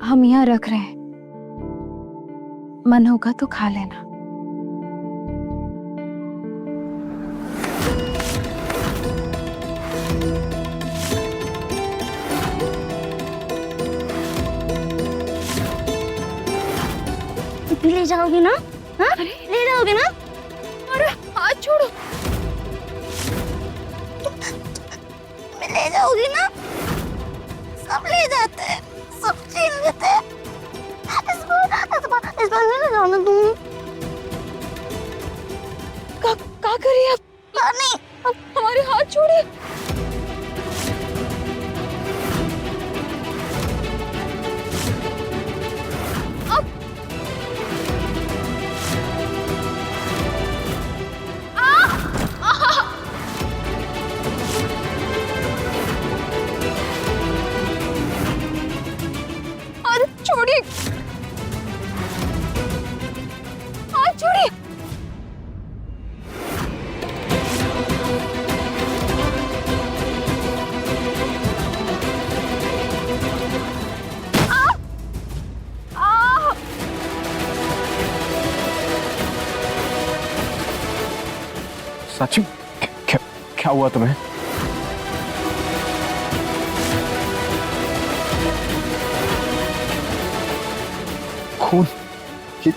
हम यहाँ रख रहे हैं, मन होगा तो खा लेना। ले जाओगी ना? हाँ? ले जाओगे ना? अरे हाथ छोड़ो। ले जाओगी ना? सब ले जाते हैं, सब छीन लेते हैं। इस बार नहीं ले जाना तुम। क्या करिए आप? नहीं, हमारे हाथ छोड़िए। अरे छोड़िए, हाथ छोड़िए। साची, क्या क्या हुआ तुम्हें? खून? ये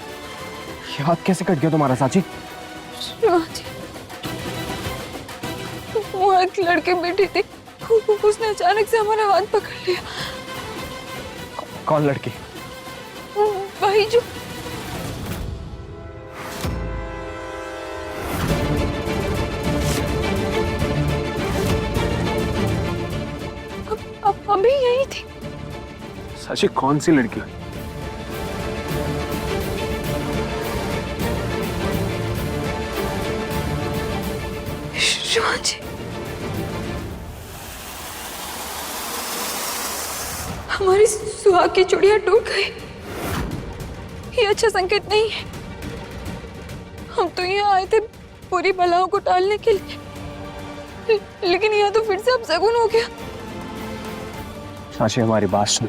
हाथ कैसे कट गया तुम्हारा साची? शिवाजी, वो एक लड़के बैठी थी, उसने अचानक से हमारा हाथ पकड़ लिया। कौन लड़की? वही जो अभी यही थी। साची, कौन सी लड़की? शिवाजी, हमारी सुहाग की चूड़ियां टूट गई। ये अच्छा संकेत नहीं है। हम तो यहाँ आए थे पूरी बलाओं को टालने के लिए, लेकिन यहाँ तो फिर से अब शगुन हो गया। साची, हमारी बात सुन।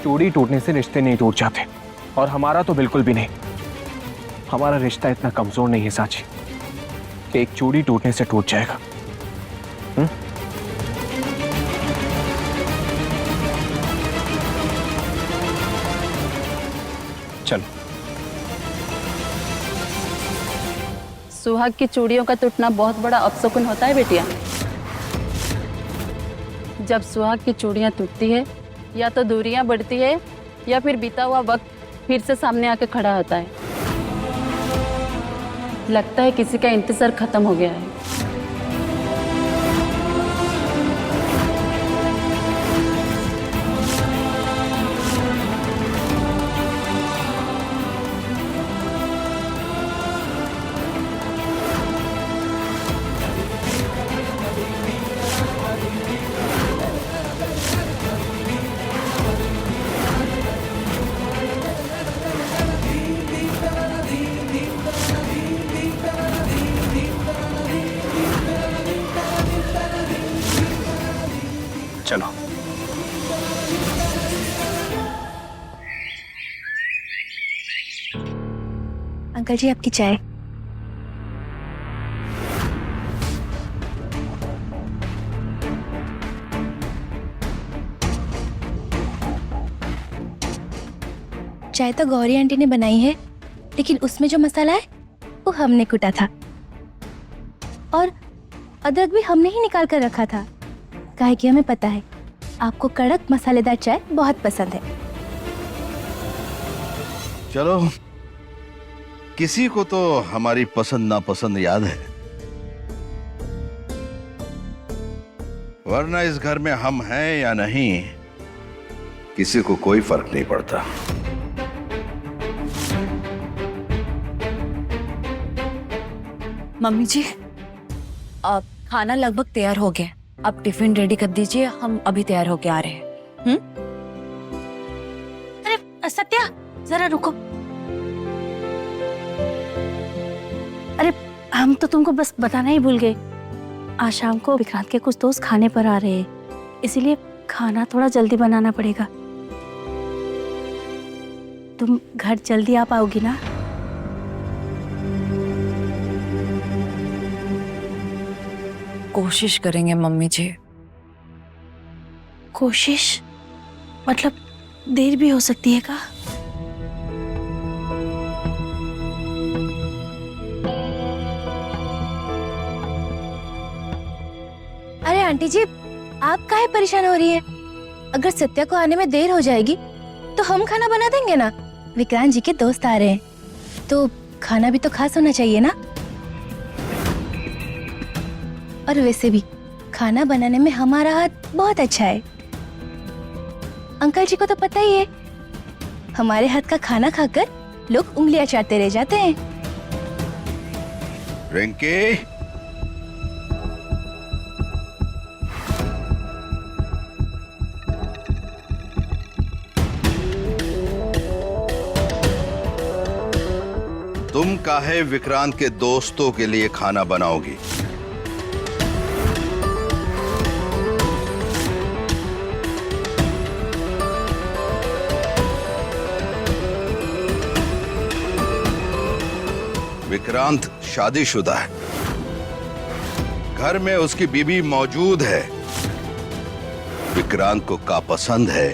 चूड़ी टूटने से रिश्ते नहीं टूट जाते, और हमारा तो बिल्कुल भी नहीं। हमारा रिश्ता इतना कमजोर नहीं है साची कि एक चूड़ी टूटने से टूट जाएगा। चलो। सुहाग की चूड़ियों का टूटना बहुत बड़ा अपशकुन होता है बेटिया। जब सुहाग की चूड़ियां टूटती है, या तो दूरियां बढ़ती है या फिर बीता हुआ वक्त फिर से सामने आके खड़ा होता है। लगता है किसी का इंतजार खत्म हो गया है। चलो। अंकल जी, आपकी चाय। चाय तो गौरी आंटी ने बनाई है, लेकिन उसमें जो मसाला है वो हमने कूटा था, और अदरक भी हमने ही निकाल कर रखा था। काहे कि हमें पता है आपको कड़क मसालेदार चाय बहुत पसंद है। चलो, किसी को तो हमारी पसंद नापसंद याद है, वरना इस घर में हम हैं या नहीं किसी को कोई फर्क नहीं पड़ता। मम्मी जी, अब खाना लगभग तैयार हो गया। अब टिफिन रेडी कर दीजिए, हम अभी तैयार होके आ रहे हैं। अरे सत्या, जरा रुको। अरे हम तो तुमको बस बताना ही भूल गए। आज शाम को विक्रांत के कुछ दोस्त खाने पर आ रहे हैं, इसीलिए खाना थोड़ा जल्दी बनाना पड़ेगा। तुम घर जल्दी आ पाओगी ना? कोशिश करेंगे मम्मी जी। कोशिश मतलब देर भी हो सकती है का? अरे आंटी जी, आप काहे परेशान हो रही है? अगर सत्या को आने में देर हो जाएगी तो हम खाना बना देंगे ना। विक्रांत जी के दोस्त आ रहे हैं तो खाना भी तो खास होना चाहिए ना। और वैसे भी खाना बनाने में हमारा हाथ बहुत अच्छा है। अंकल जी को तो पता ही है, हमारे हाथ का खाना खाकर लोग उंगलियां चाटते रह जाते हैं। रिंकी, तुम काहे विक्रांत के दोस्तों के लिए खाना बनाओगी? विक्रांत शादीशुदा है, घर में उसकी बीवी मौजूद है। विक्रांत को का पसंद है,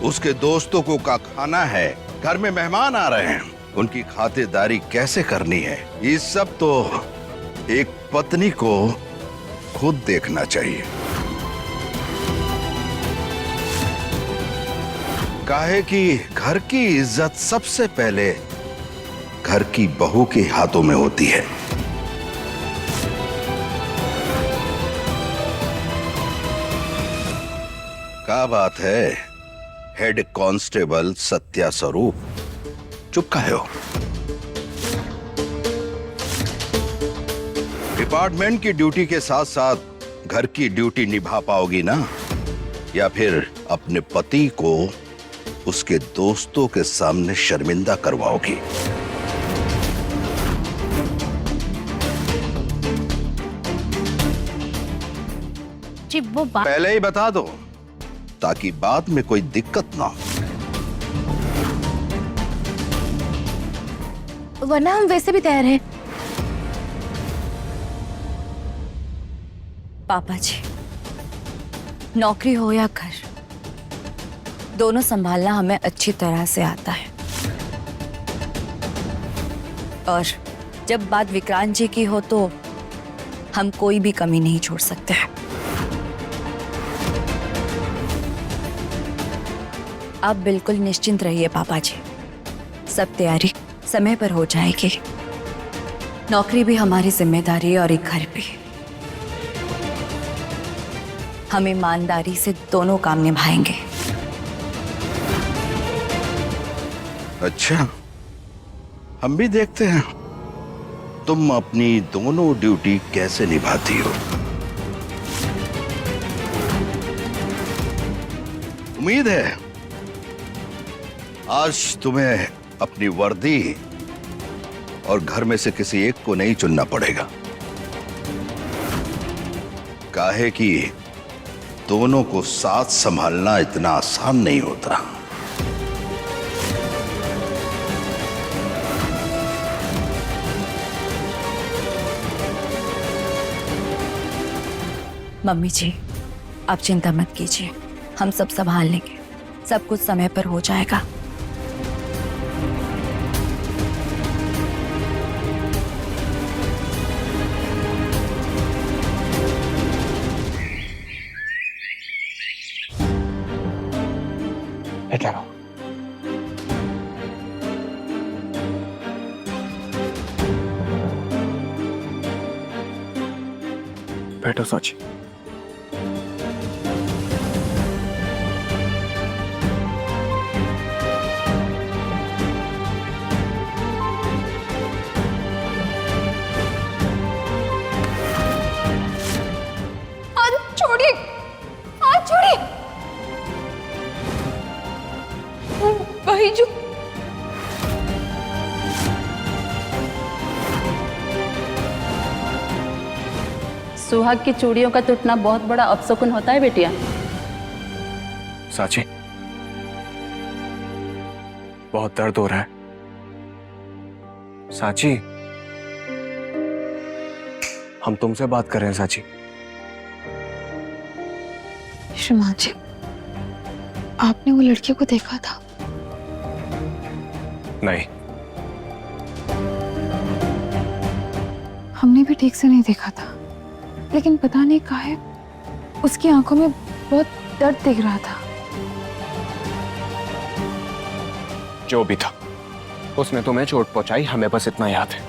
उसके दोस्तों को का खाना है, घर में मेहमान आ रहे हैं, उनकी खातिरदारी कैसे करनी है, ये सब तो एक पत्नी को खुद देखना चाहिए। काहे कि घर की इज्जत सबसे पहले घर की बहू के हाथों में होती है। क्या बात है हेड कांस्टेबल सत्या स्वरूप, चुप काहे हो? डिपार्टमेंट की ड्यूटी के साथ साथ घर की ड्यूटी निभा पाओगी ना, या फिर अपने पति को उसके दोस्तों के सामने शर्मिंदा करवाओगी? जी वो बात पहले ही बता दो ताकि बाद में कोई दिक्कत ना हो। वरना हम वैसे भी तैयार हैं। पापा जी, नौकरी हो या घर, दोनों संभालना हमें अच्छी तरह से आता है। और जब बात विक्रांत जी की हो तो हम कोई भी कमी नहीं छोड़ सकते हैं। आप बिल्कुल निश्चिंत रहिए पापा जी, सब तैयारी समय पर हो जाएगी। नौकरी भी हमारी जिम्मेदारी है और एक घर भी। हम ईमानदारी से दोनों काम निभाएंगे। अच्छा, हम भी देखते हैं तुम अपनी दोनों ड्यूटी कैसे निभाती हो। उम्मीद है आज तुम्हें अपनी वर्दी और घर में से किसी एक को नहीं चुनना पड़ेगा, काहे कि दोनों को साथ संभालना इतना आसान नहीं होता। मम्मी जी, आप चिंता मत कीजिए, हम सब संभाल लेंगे। सब कुछ समय पर हो जाएगा। इधर आओ। बैठो साची। छोड़िए, हाथ छोड़िए। वही जो सुहाग की चूड़ियों का टूटना बहुत बड़ा अपशकुन होता है बेटिया। साची, बहुत दर्द हो रहा है। साची, हम तुमसे बात कर रहे हैं साची। श्रीमान जी, आपने वो लड़की को देखा था? नहीं, हमने भी ठीक से नहीं देखा था, लेकिन पता नहीं काहे उसकी आंखों में बहुत दर्द दिख रहा था। जो भी था, उसने तुम्हें चोट पहुंचाई, हमें बस इतना याद है।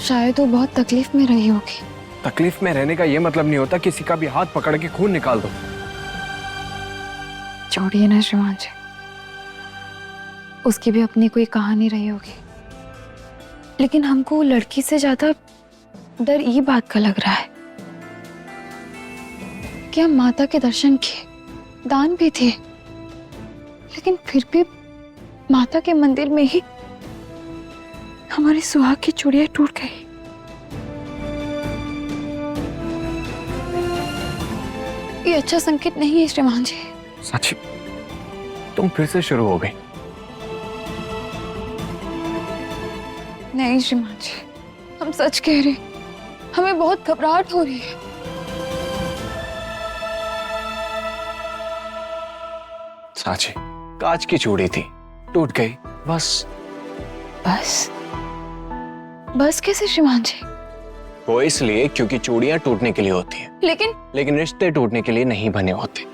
शायद वो बहुत तकलीफ में रही होगी। तकलीफ में रहने का यह मतलब नहीं होता किसी का भी हाथ पकड़ के खून निकाल दो। छोड़िए ना श्रीमान जी, उसकी भी अपनी कोई कहानी रही होगी, लेकिन हमको वो लड़की से ज्यादा डर ये बात का लग रहा है कि हम माता के दर्शन किए, दान भी थे, लेकिन फिर भी माता के मंदिर में ही हमारी सुहाग की चूड़ियां टूट गई। ये अच्छा संकेत नहीं है श्रीमान जी। साची, तुम फिर से शुरू हो गई। नहीं श्रीमान जी, हम सच कह रहे हैं, हमें बहुत घबराहट हो रही है। साची, कांच की चूड़ी थी, टूट गई, बस। बस? बस कैसे श्रीमान जी? वो इसलिए क्योंकि चूड़ियां टूटने के लिए होती हैं, लेकिन रिश्ते टूटने के लिए नहीं बने होते।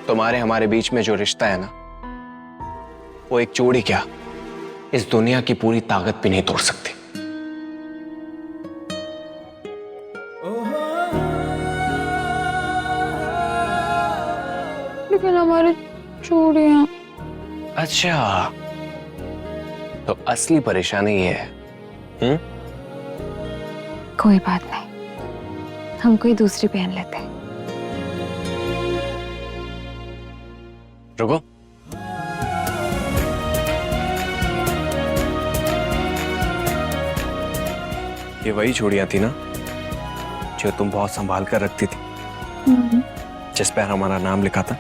तुम्हारे हमारे बीच में जो रिश्ता है ना, वो एक चूड़ी क्या, इस दुनिया की पूरी ताकत भी नहीं तोड़ सकती। लेकिन हमारी चूड़ियां। अच्छा, तो असली परेशानी ये है। कोई बात नहीं, हम कोई दूसरी पहन लेते हैं। रुको, ये वही चूड़ियां थी ना जो तुम बहुत संभाल कर रखती थी, जिस पर हमारा नाम लिखा था।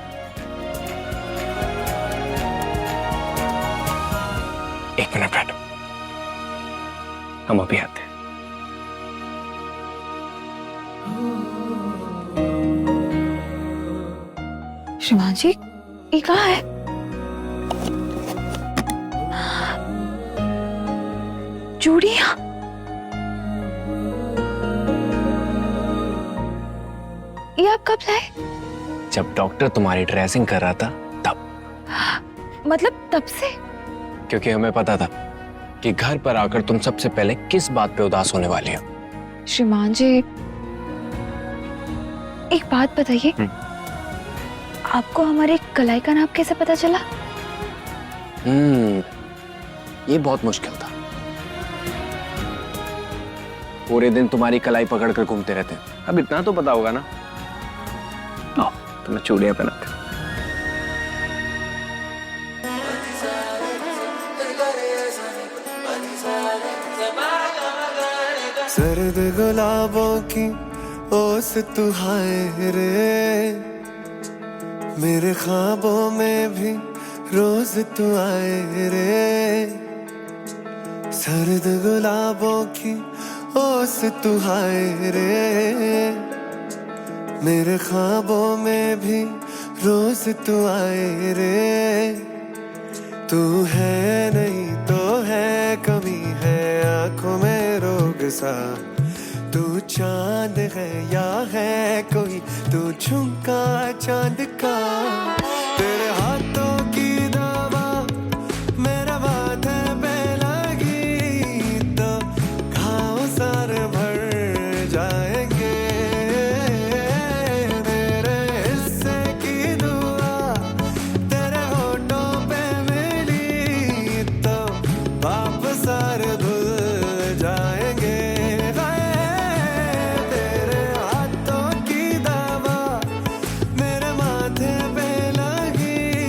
एक मिनट बैठो, हम अभी आते हैं। श्रीमान जी, ये कहाँ है? चूड़ियां। ये आप कब लाए? जब डॉक्टर तुम्हारी ड्रेसिंग कर रहा था तब। मतलब तब से? क्योंकि हमें पता था कि घर पर आकर तुम सबसे पहले किस बात पे उदास होने वाली हो। श्रीमान जी, एक बात बताइए, आपको हमारे कलाई का नाप कैसे पता चला? ये बहुत मुश्किल था। पूरे दिन तुम्हारी कलाई पकड़कर घूमते रहते हैं। अब इतना तो पता होगा ना। आओ, तुम्हें चूड़ियां पहनाते हैं। सर्द गुलाबों की ओस तू हाय रे, मेरे ख्वाबों में भी रोज तू आए रे। सर्द गुलाबों की ओस तू हाय रे, मेरे ख्वाबों में भी रोज तू आए रे। तू है नहीं तो है कमी है आंखों में रोग सा, तू चांद है या है कोई तू झुमका चांद का। तेरे हाथों की दवा मेरा माथे पे लगी तो घाव सारे भर जाएंगे। मेरे हिस्से की दुआ तेरे होठों पे मिली तो पाप सारे धुल जाएंगे। तेरे हाथों की दवा मेरे माथे पे लगी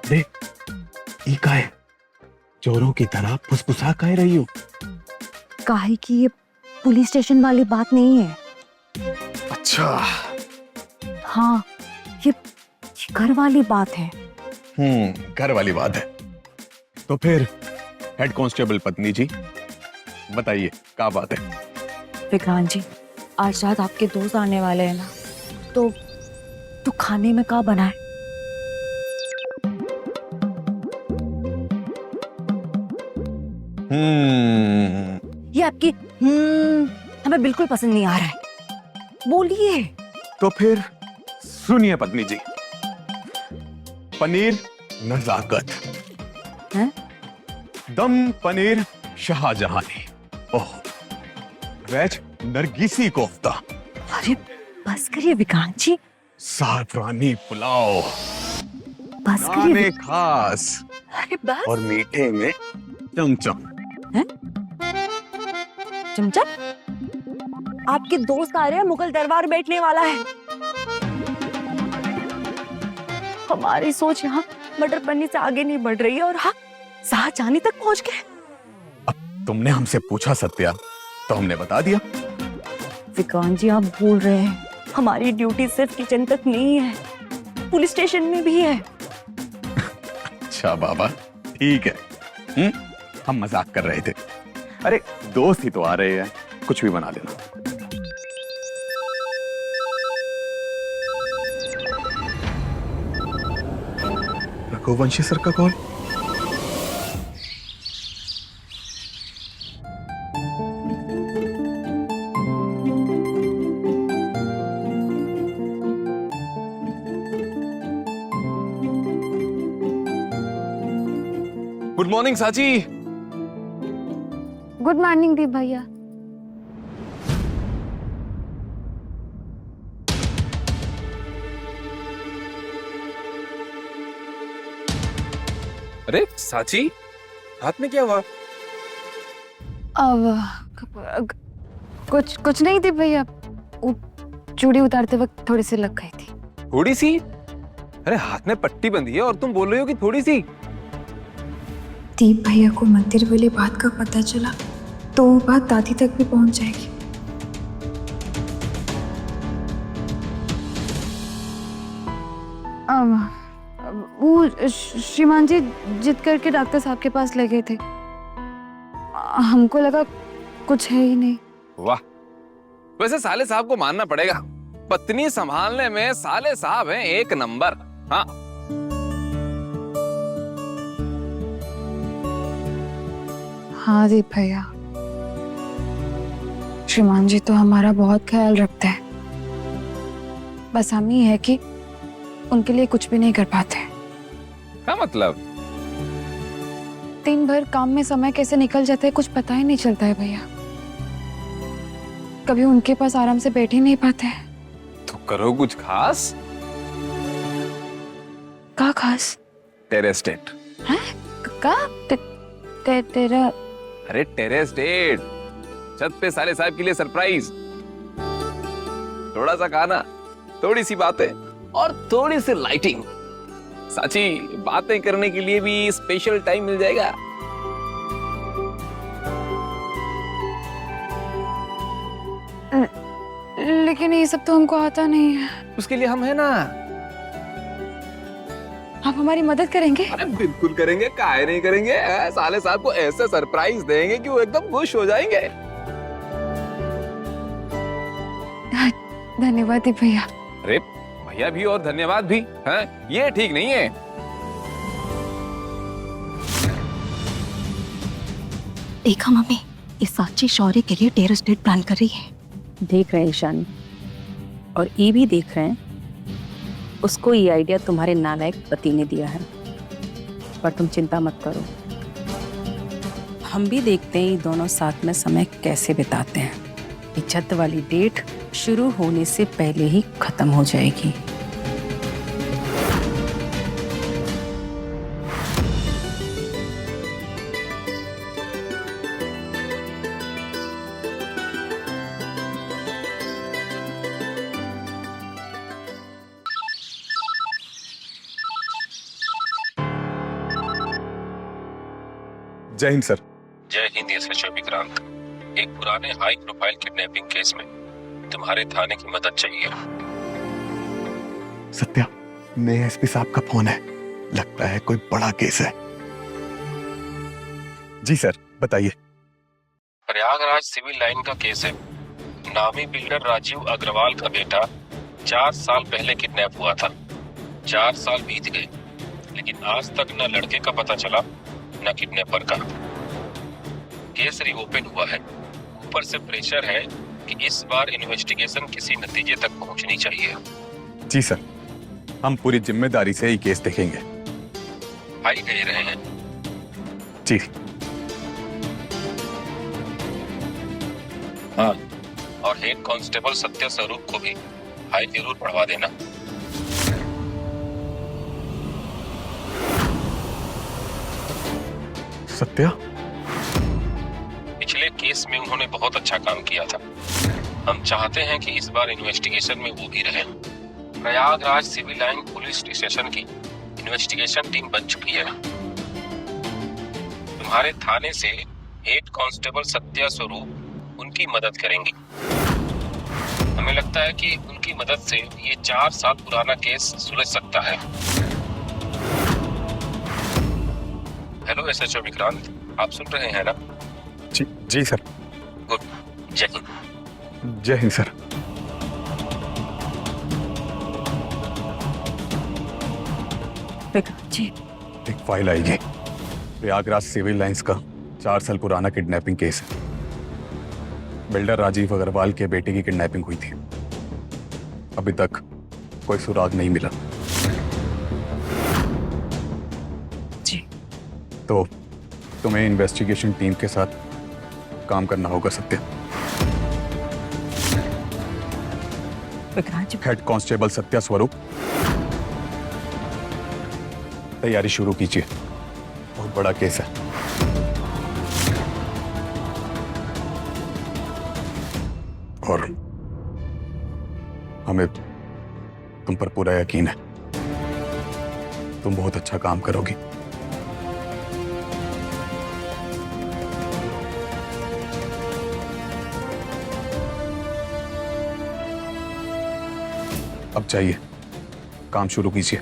देख, ई का है चोरों की तरह फुसफुसा कह रही हूँ। काहे की ये पुलिस स्टेशन वाली बात नहीं है। अच्छा। हाँ, ये घर वाली बात है। घर वाली बात है। तो फिर हेड कांस्टेबल पत्नी जी बताइए क्या बात है? विक्रांत जी, आज रात आपके दोस्त आने वाले हैं ना, तो खाने में क्या बना है? ये आपकी हमें बिल्कुल पसंद नहीं आ रहा है। बोलिए। तो फिर सुनिए पत्नी जी, पनीर नजाकत हैं? दम पनीर शाहजहानी, ओह वेज नरगिसी कोफ्ता, अरे बस करिए विक्रांत जी, साफरानी पुलाव, बस नाने करिए। खास अरे बस। और मीठे में चमचम। चमचा? आपके दोस्त आ रहे हैं, मुगल दरबार बैठने वाला है। हमारी सोच यहाँ मटर पनीर से आगे नहीं बढ़ रही है और हाँ, शाहजहानी तक पहुंच गए। अब तुमने हमसे पूछा सत्या, तो हमने बता दिया। विक्रांत जी, आप भूल रहे हैं, हमारी ड्यूटी सिर्फ किचन तक नहीं है, पुलिस स्टेशन में भी है। अच्छा बाबा, ठीक है। हम मजाक कर रहे थे। अरे दोस्त ही तो आ रहे हैं, कुछ भी बना देना। रघुवंशी सर का कॉल। गुड मॉर्निंग साची। गुड मॉर्निंग दीप भैया। अरे साची, हाथ में क्या हुआ? अब कुछ नहीं दीप भैया, वो चूड़ी उतारते वक्त थोड़ी सी लग गई थी। थोड़ी सी? अरे हाथ में पट्टी बंधी है और तुम बोल रहे हो कि थोड़ी सी? दीप भैया को मंदिर वाली बात का पता चला तो वो बात दादी तक भी पहुंच जाएगी। वो श्रीमान जी जिद करके डॉक्टर साहब के पास ले गए थे, हमको लगा कुछ है ही नहीं। वाह, वैसे साले साहब को मानना पड़ेगा, पत्नी संभालने में साले साहब हैं एक नंबर। हाँ, हाँ दीप भैया, श्रीमान जी तो हमारा बहुत ख्याल रखते हैं, बस हम ही है कि उनके लिए कुछ भी नहीं कर पाते। क्या मतलब? दिन भर काम में समय कैसे निकल जाता है कुछ पता ही नहीं चलता है भैया, कभी उनके पास आराम से बैठ ही नहीं पाते हैं। तो करो कुछ खास। का खास? टेरेस डेट। हैं? का? तेरा? अरे टेरेस डेट, छत पे साले साहब के लिए सरप्राइज। थोड़ा सा खाना, थोड़ी सी बातें और थोड़ी सी लाइटिंग। साची, बातें करने के लिए भी स्पेशल टाइम मिल जाएगा। लेकिन ये सब तो हमको आता नहीं है। उसके लिए हम है ना। आप हमारी मदद करेंगे? अरे बिल्कुल करेंगे, काहे नहीं करेंगे। साले साहब को ऐसे सरप्राइज देंगे कि वो एकदम खुश हो जाएंगे। धन्यवाद दीप भैया। अरे भैया भी और धन्यवाद भी हैं, ये ठीक नहीं है। देखा मम्मी, इस साची शौर्य के लिए टेरेस डेट प्लान कर रही है। देख रहे हैं ईशानी, और ये भी देख रहे हैं उसको ये आइडिया तुम्हारे नालायक पति ने दिया है। पर तुम चिंता मत करो, हम भी देखते हैं ये दोनों साथ में समय कैसे बिताते हैं। ये छत वाली डेट शुरू होने से पहले ही खत्म हो जाएगी। जय हिंद सर। जय हिंद एसएचओ विक्रांत। एक पुराने हाई प्रोफाइल किडनैपिंग केस में तुम्हारे थाने की मदद चाहिए। सत्या, नए एसपी साहब का फोन है, लगता है कोई बड़ा केस है। जी सर, बताइए। प्रयागराज सिविल लाइन का केस है। नामी बिल्डर राजीव अग्रवाल का बेटा 4 साल पहले किडनैप हुआ था। 4 साल बीत गए, लेकिन आज तक न लड़के का पता चला न किडनैपर का। केस रीओपन हुआ है। ऊपर से प्रेशर है कि इस बार इन्वेस्टिगेशन किसी नतीजे तक पहुंचनी चाहिए। जी सर, हम पूरी जिम्मेदारी से ये केस देखेंगे। भाई गए रहे हैं। जी। हाँ, और हेड कांस्टेबल सत्य स्वरूप को भी भाई जरूर पढ़वा देना। सत्या? पिछले केस में उन्होंने बहुत अच्छा काम किया था। हम चाहते हैं कि इस बार इन्वेस्टिगेशन में वो भी रहे। Prayagraj civil line police station की इन्वेस्टिगेशन टीम बन चुकी है। तुम्हारे थाने से हेड कांस्टेबल सत्या स्वरूप उनकी मदद करेंगी। हमें लगता है कि उनकी मदद से ये 4 साल पुराना केस सुलझ सकता है। हेलो एसएचओ विक्रांत, आप सुन रहे हैं ना? जी जी सर। गुड। जय हिंद। जय हिंद सर। विक्रांत जी, एक फाइल आएगी। प्रयागराज सिविल लाइंस का 4 साल पुराना किडनैपिंग केस है। बिल्डर राजीव अग्रवाल के बेटे की किडनैपिंग हुई थी। अभी तक कोई सुराग नहीं मिला। जी। तो तुम्हें इन्वेस्टिगेशन टीम के साथ काम करना होगा सत्य। विक्रांत जी, हेड कांस्टेबल सत्या स्वरूप, तैयारी शुरू कीजिए। बहुत बड़ा केस है। और हमें तुम पर पूरा यकीन है। तुम बहुत अच्छा काम करोगी। अब चाहिए, काम शुरू कीजिए।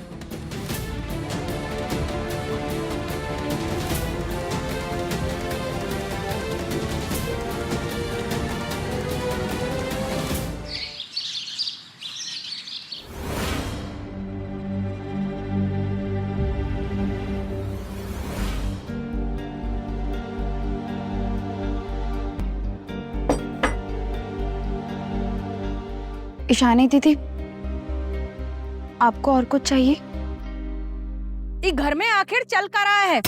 ईशानी दीदी, आपको और कुछ चाहिए? ये घर में आखिर चल कर रहा है?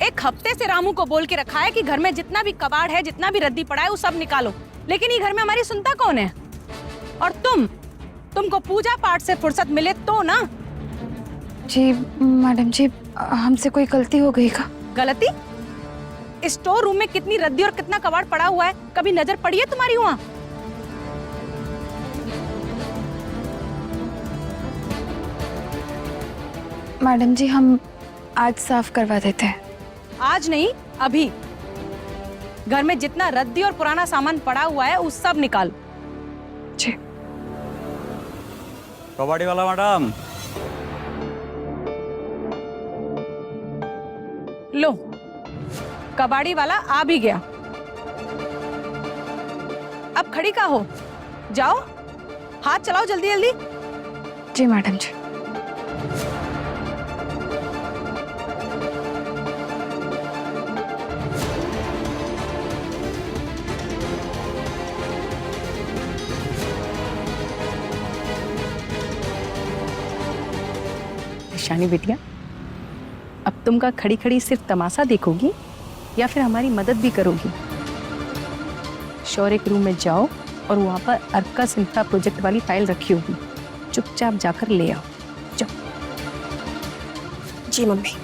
एक हफ्ते से रामू को बोल के रखा है कि घर में जितना भी कबाड़ है, जितना भी रद्दी पड़ा है, वो सब निकालो। लेकिन ये घर में हमारी सुनता कौन है? और तुमको पूजा पाठ से फुर्सत मिले तो ना। जी मैडम जी, हमसे कोई गलती हो गई का? गलती? स्टोर रूम में कितनी रद्दी और कितना कबाड़ पड़ा हुआ है, कभी नजर पड़ी है तुम्हारी वहां? मैडम जी, हम आज साफ करवा देते हैं। आज नहीं, अभी। घर में जितना रद्दी और पुराना सामान पड़ा हुआ है, उस सब निकाल। जी। कबाड़ी वाला मैडम, लो, कबाड़ी वाला आ भी गया। अब खड़ी का हो, जाओ, हाथ चलाओ जल्दी जल्दी। जी मैडम जी। ईशानी बिटिया, अब तुम का खड़ी खड़ी सिर्फ तमाशा देखोगी या फिर हमारी मदद भी करोगी? शौर्य के रूम में जाओ और वहां पर अर्कस इंफ्रा प्रोजेक्ट वाली फाइल रखी होगी, चुपचाप जाकर ले आओ। जाओ। जी मम्मी।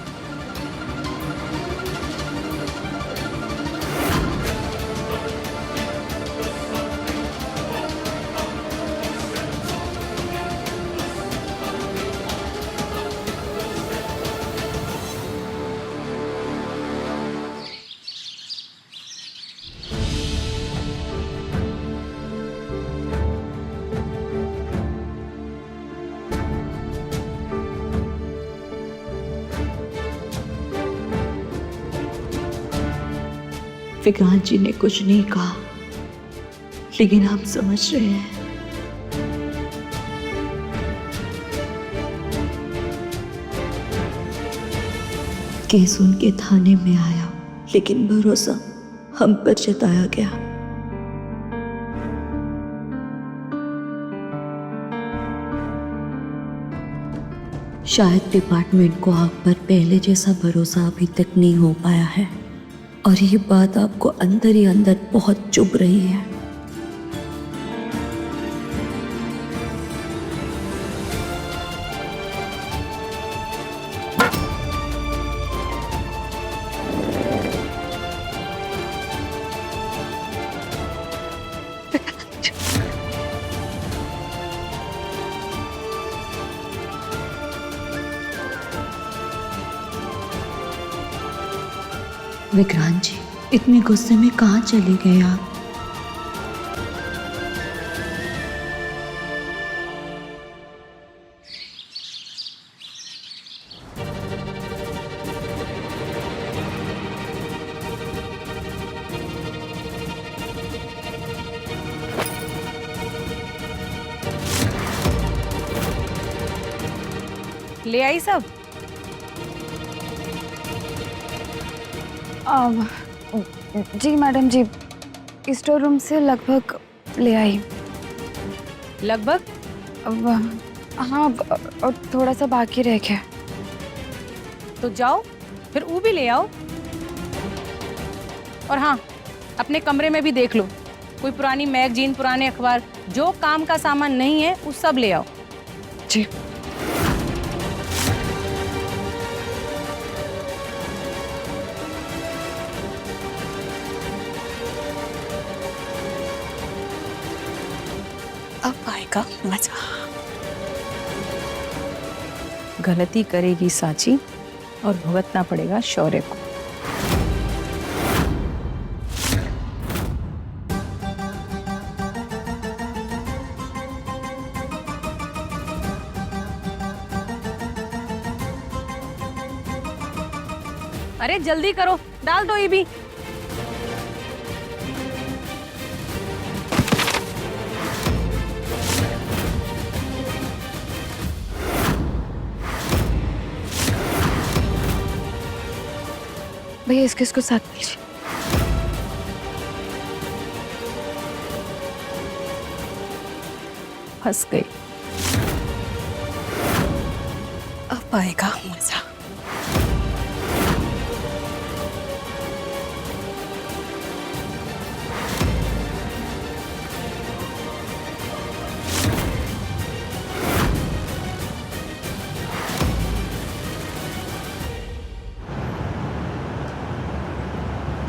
विक्रांत जी ने कुछ नहीं कहा, लेकिन हम समझ रहे हैं। केस उनके थाने में आया, लेकिन भरोसा हम पर जताया गया। शायद डिपार्टमेंट को आप पर पहले जैसा भरोसा अभी तक नहीं हो पाया है, और ये बात आपको अंदर ही अंदर बहुत चुभ रही है। विक्रांत जी, इतने गुस्से में कहाँ चले गए आप? ले आई सब? जी मैडम जी, स्टोर रूम से लगभग ले आई। लगभग? हाँ, और थोड़ा सा बाकी रह गया। तो जाओ फिर वो भी ले आओ। और हाँ, अपने कमरे में भी देख लो, कोई पुरानी मैगजीन, पुराने अखबार, जो काम का सामान नहीं है वो सब ले आओ। जी। अब आएगा मजा। गलती करेगी साची और भुगतना पड़ेगा शौर्य को। अरे जल्दी करो, डाल दो ये भी। भैया इसको साथ लीजिए। फंस गई। अब आएगा मजा।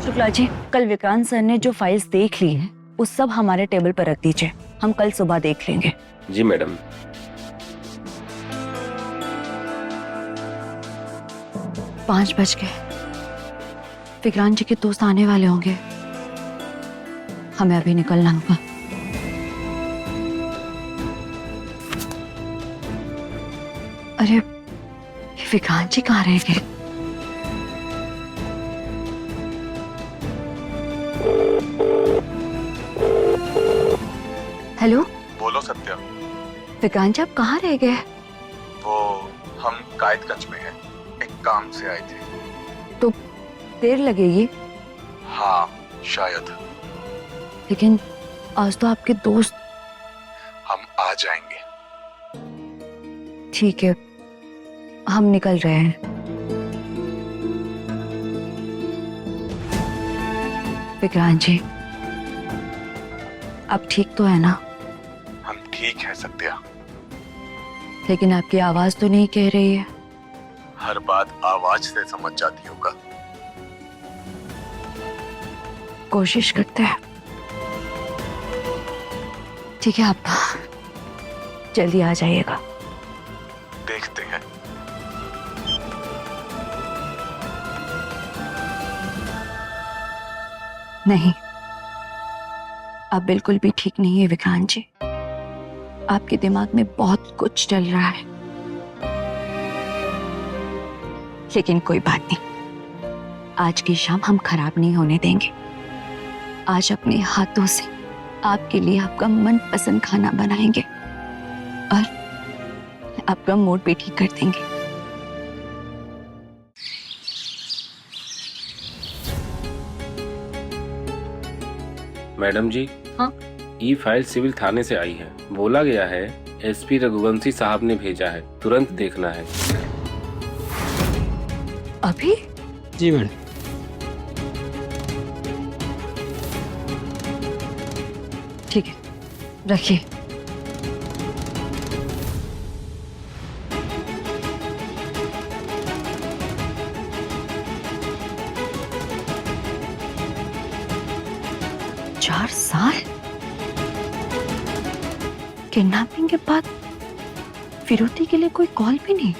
शुक्ला जी, कल विक्रांत सर ने जो फाइल्स देख ली हैं, वो सब हमारे टेबल पर रख दीजिए, हम कल सुबह देख लेंगे। जी मैडम। 5 बज गए, विक्रांत जी के दोस्त आने वाले होंगे, हमें अभी निकलना होगा। अरे विक्रांत जी कहाँ रह गए? हेलो, बोलो सत्या। विक्रांत जी आप कहाँ रह गए? वो हम कायदगंज में हैं, एक काम से आए थे। तो देर लगेगी? हाँ शायद। लेकिन आज तो आपके दोस्त। हम आ जाएंगे। ठीक है, हम निकल रहे हैं। विक्रांत जी, आप ठीक तो है ना? हम ठीक है सत्या। लेकिन आपकी आवाज तो नहीं कह रही है। हर बात आवाज से समझ जाती होगा। कोशिश करते हैं। ठीक है, आप जल्दी आ जाइएगा। देखते हैं। नहीं, आप बिल्कुल भी ठीक नहीं है विक्रांत जी। आपके दिमाग में बहुत कुछ चल रहा है, लेकिन कोई बात नहीं, आज की शाम हम खराब नहीं होने देंगे। आज अपने हाथों से आपके लिए आपका मनपसंद खाना बनाएंगे और आपका मूड भी ठीक कर देंगे। मैडम जी, हाँ? ई फाइल सिविल थाने से आई है। बोला गया है एसपी रघुवंशी साहब ने भेजा है, तुरंत देखना है। अभी? जी मैडम। ठीक है, रखिए। चार साल किडनैपिंग के बाद फिरौती के लिए कोई कॉल भी नहीं।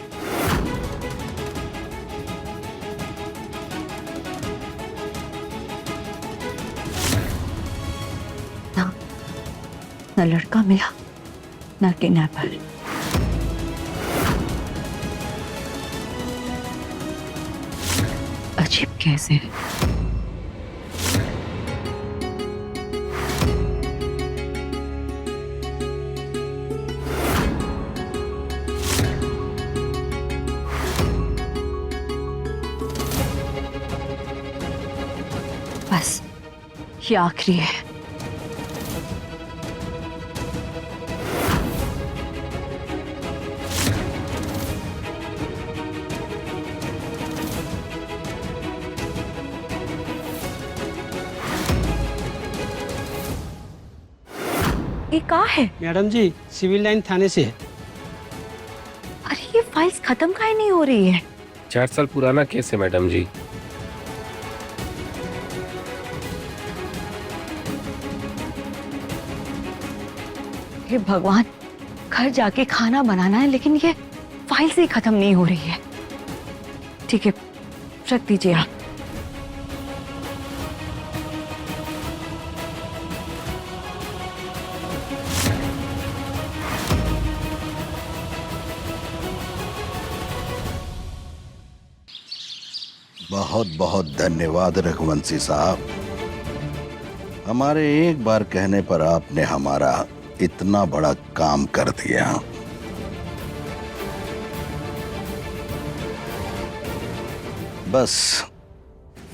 ना लड़का मिला ना किडनैपर। अजीब कैसे? बस ये आखिरी है। ये कहाँ है? मैडम जी, सिविल लाइन थाने से है। अरे ये फाइल्स खत्म काहे नहीं हो रही है? 4 साल पुराना केस है मैडम जी। हे भगवान, घर जाके खाना बनाना है लेकिन ये फाइल से ही खत्म नहीं हो रही है। ठीक है, रख दीजिए आप। बहुत बहुत धन्यवाद रघुवंशी साहब। हमारे एक बार कहने पर आपने हमारा इतना बड़ा काम कर दिया। बस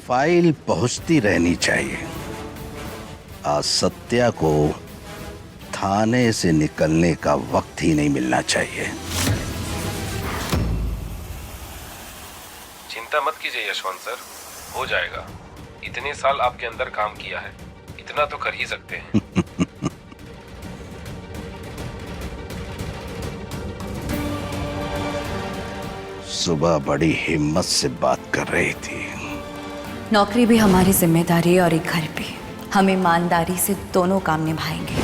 फाइल पहुंचती रहनी चाहिए। आज सत्या को थाने से निकलने का वक्त ही नहीं मिलना चाहिए। चिंता मत कीजिए यशवंत सर, हो जाएगा। इतने साल आपके अंदर काम किया है, इतना तो कर ही सकते हैं। सुबह बड़ी हिम्मत से बात कर रही थी। नौकरी भी हमारी जिम्मेदारी और एक घर भी। हम ईमानदारी से दोनों काम निभाएंगे।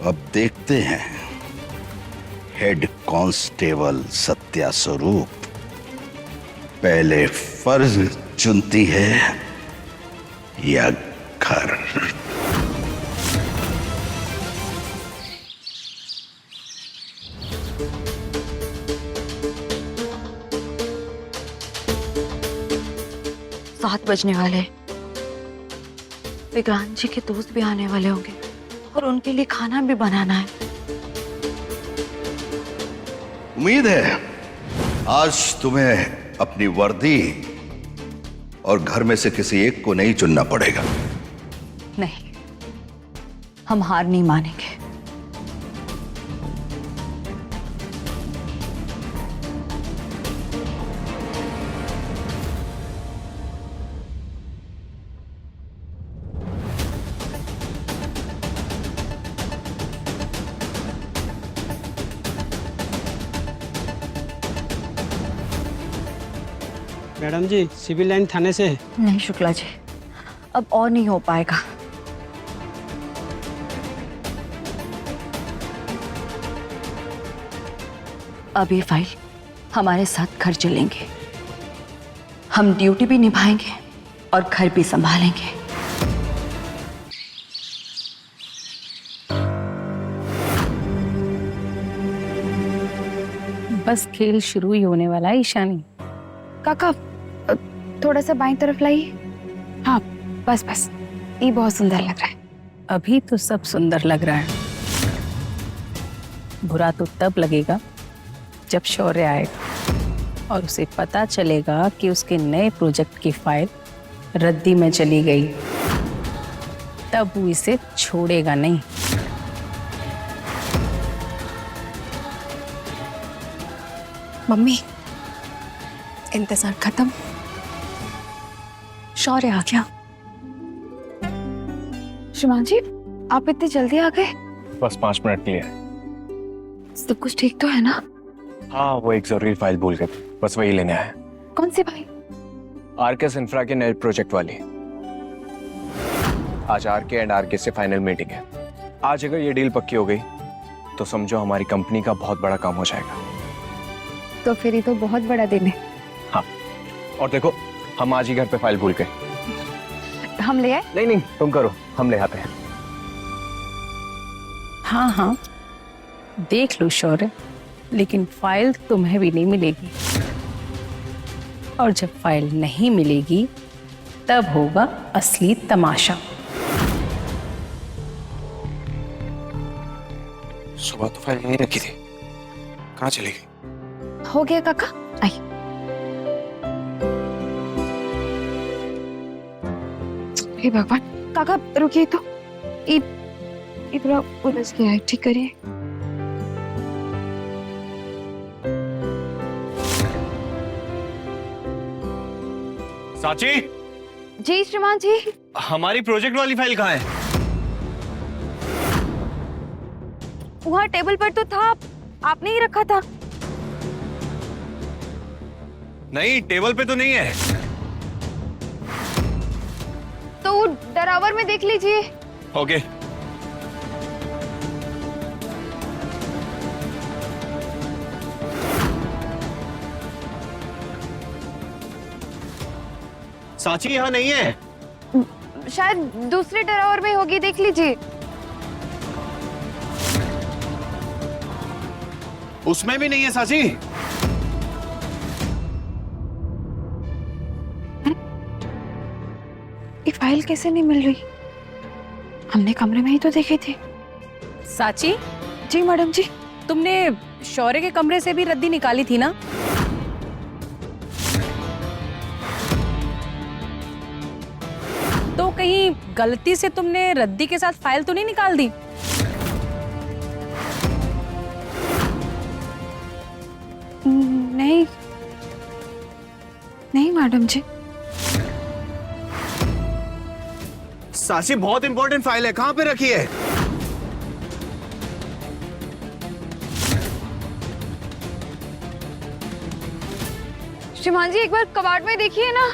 अब देखते हैं हेड कांस्टेबल सत्या स्वरूप पहले फर्ज चुनती है या घर। सात बजने वाले। विक्रांत जी के दोस्त भी आने वाले होंगे और उनके लिए खाना भी बनाना है। उम्मीद है आज तुम्हें अपनी वर्दी और घर में से किसी एक को नहीं चुनना पड़ेगा। नहीं, हम हार नहीं मानेंगे। मैडम जी, सिविल लाइन थाने से है। नहीं शुक्ला जी, अब और नहीं हो पाएगा। अब ये फाइल हमारे साथ घर चलेंगे। हम ड्यूटी भी निभाएंगे और घर भी संभालेंगे। बस खेल शुरू ही होने वाला है ईशानी। काका, थोड़ा सा बाईं तरफ लाइए। हाँ, बस बस। ये बहुत सुंदर लग रहा है। अभी तो सब सुंदर लग रहा है, बुरा तो तब लगेगा जब शौर्य आएगा और उसे पता चलेगा कि उसके नए प्रोजेक्ट की फाइल रद्दी में चली गई। तब वो इसे छोड़ेगा नहीं। मम्मी, इंतजार खत्म, शौर्य आ गया। श्रीमान जी, आप इतनी जल्दी आ गए? बस 5 मिनट के लिए। सब कुछ ठीक तो है ना? हाँ, वो एक जरूरी फाइल भूल गए, बस वही लेने आया। कौन सी भाई? आरके इंफ्रा के नए प्रोजेक्ट वाली। आज आरके एंड आरके से फाइनल मीटिंग है। आज अगर ये डील पक्की हो गई तो समझो हमारी कंपनी का बहुत बड़ा काम हो जाएगा। तो फिर ये तो बहुत बड़ा दिन है। हाँ, और देखो हम आज ही घर पे फाइल भूल गए। हम ले आए? नहीं नहीं, तुम करो, हम ले आते हैं। हाँ हाँ, देख लो शौर्य, लेकिन फाइल तुम्हें भी नहीं मिलेगी। और जब फाइल नहीं मिलेगी तब होगा असली तमाशा। सुबह तो फाइल यहीं रखी थी, कहाँ चली गई? हो गया काका, आई। हे भगवान, काका रुकिए तो, ये पूरा उलझ गया है, ठीक करिए। साची, जी श्रीमान जी। हमारी प्रोजेक्ट वाली फाइल कहाँ है? वहाँ टेबल पर तो था, आपने ही रखा था। नहीं, टेबल पे तो नहीं है। तो वो ड्रावर में देख लीजिए। ओके। साची यहाँ नहीं है। शायद दूसरे ड्रावर में होगी, देख लीजिए। उसमें भी नहीं है साची। ये फाइल कैसे नहीं मिल रही? हमने कमरे में ही तो देखी थी। साची, जी मैडम जी। तुमने शौर्य के कमरे से भी रद्दी निकाली थी ना? तो कहीं गलती से तुमने रद्दी के साथ फाइल तो नहीं निकाल दी? नहीं नहीं मैडम जी। साची, बहुत इंपॉर्टेंट फाइल है, कहाँ पे रखी है? श्रीमान जी, एक बार कबाड़ में देखिए ना।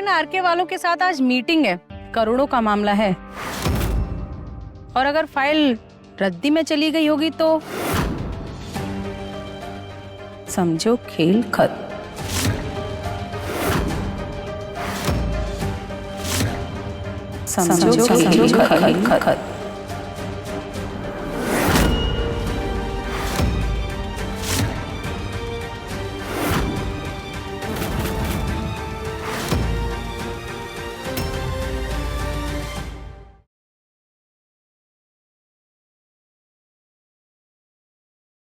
आरके वालों के साथ आज मीटिंग है, करोड़ों का मामला है। और अगर फाइल रद्दी में चली गई होगी तो समझो खेल खत्म। समझो खेल खत्म।